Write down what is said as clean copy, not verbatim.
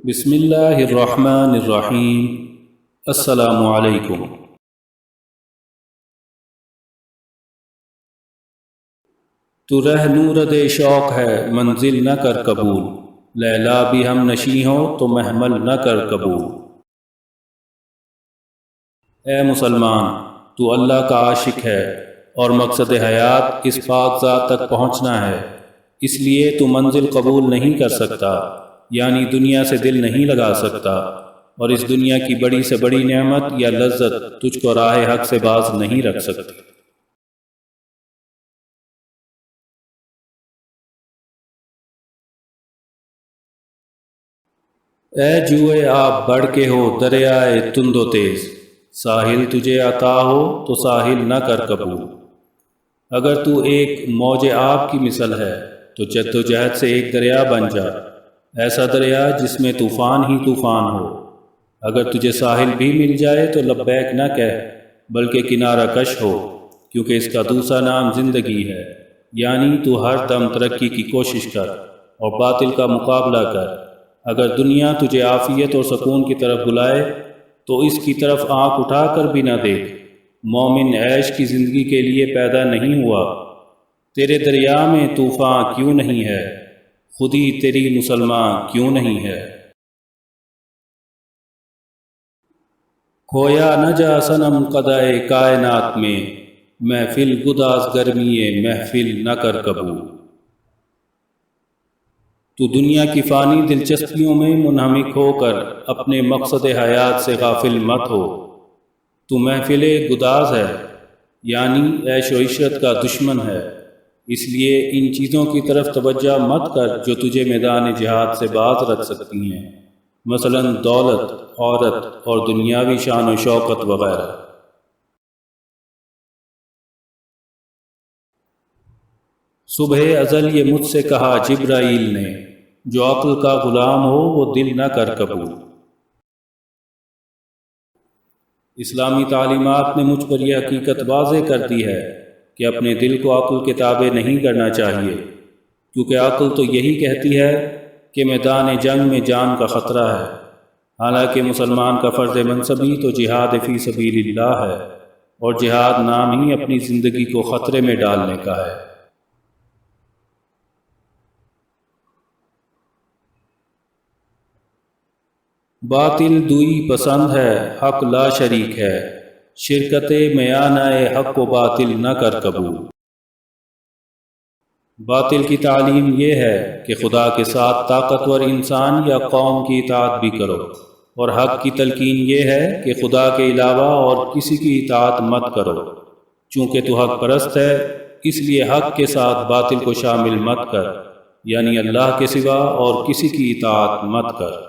بسم اللہ الرحمن الرحیم۔ السلام علیکم۔ تو رہ نورد شوق ہے منزل نہ کر قبول، لیلا بھی ہم نشیں ہو تو محمل نہ کر قبول۔ اے مسلمان، تو اللہ کا عاشق ہے اور مقصد حیات اس پاک ذات تک پہنچنا ہے، اس لیے تو منزل قبول نہیں کر سکتا، یعنی دنیا سے دل نہیں لگا سکتا، اور اس دنیا کی بڑی سے بڑی نعمت یا لذت تجھ کو راہ حق سے باز نہیں رکھ سکتی۔ اے جوئے آپ بڑھ کے ہو دریائے تند و تیز، ساحل تجھے عطا ہو تو ساحل نہ کر قبول۔ اگر تو ایک موج آب کی مثل ہے تو جد و جہد سے ایک دریا بن جا، ایسا دریا جس میں طوفان ہی طوفان ہو۔ اگر تجھے ساحل بھی مل جائے تو لبیک نہ کہہ بلکہ کنارہ کش ہو، کیونکہ اس کا دوسرا نام زندگی ہے، یعنی تو ہر دم ترقی کی کوشش کر اور باطل کا مقابلہ کر۔ اگر دنیا تجھے عافیت اور سکون کی طرف بلائے تو اس کی طرف آنکھ اٹھا کر بھی نہ دیکھ۔ مومن عیش کی زندگی کے لیے پیدا نہیں ہوا۔ تیرے دریا میں طوفان کیوں نہیں ہے؟ خودی تیری مسلمان کیوں نہیں ہے؟ کھویا نہ جا صنم قدائے کائنات میں، محفل گداز گرمیے محفل نہ کر قبول۔ تو دنیا کی فانی دلچسپیوں میں منہمک ہو کر اپنے مقصد حیات سے غافل مت ہو۔ تو محفل گداز ہے، یعنی عیش و عشرت کا دشمن ہے، اس لیے ان چیزوں کی طرف توجہ مت کر جو تجھے میدان جہاد سے باز رکھ سکتی ہیں، مثلا دولت، عورت اور دنیاوی شان و شوکت وغیرہ۔ صبح ازل یہ مجھ سے کہا جبرائیل نے، جو عقل کا غلام ہو وہ دل نہ کر قبول۔ اسلامی تعلیمات نے مجھ پر یہ حقیقت واضح کر دی ہے کہ اپنے دل کو عقل کے تابع نہیں کرنا چاہیے، کیونکہ عقل تو یہی کہتی ہے کہ میدان جنگ میں جان کا خطرہ ہے، حالانکہ مسلمان کا فرض منصبی تو جہاد فی سبیل اللہ ہے، اور جہاد نام ہی اپنی زندگی کو خطرے میں ڈالنے کا ہے۔ باطل دوئی پسند ہے حق لا شریک ہے، شرکت میانہ حق و باطل نہ کر قبول۔ باطل کی تعلیم یہ ہے کہ خدا کے ساتھ طاقتور انسان یا قوم کی اطاعت بھی کرو، اور حق کی تلقین یہ ہے کہ خدا کے علاوہ اور کسی کی اطاعت مت کرو۔ چونکہ تو حق پرست ہے، اس لیے حق کے ساتھ باطل کو شامل مت کر، یعنی اللہ کے سوا اور کسی کی اطاعت مت کر۔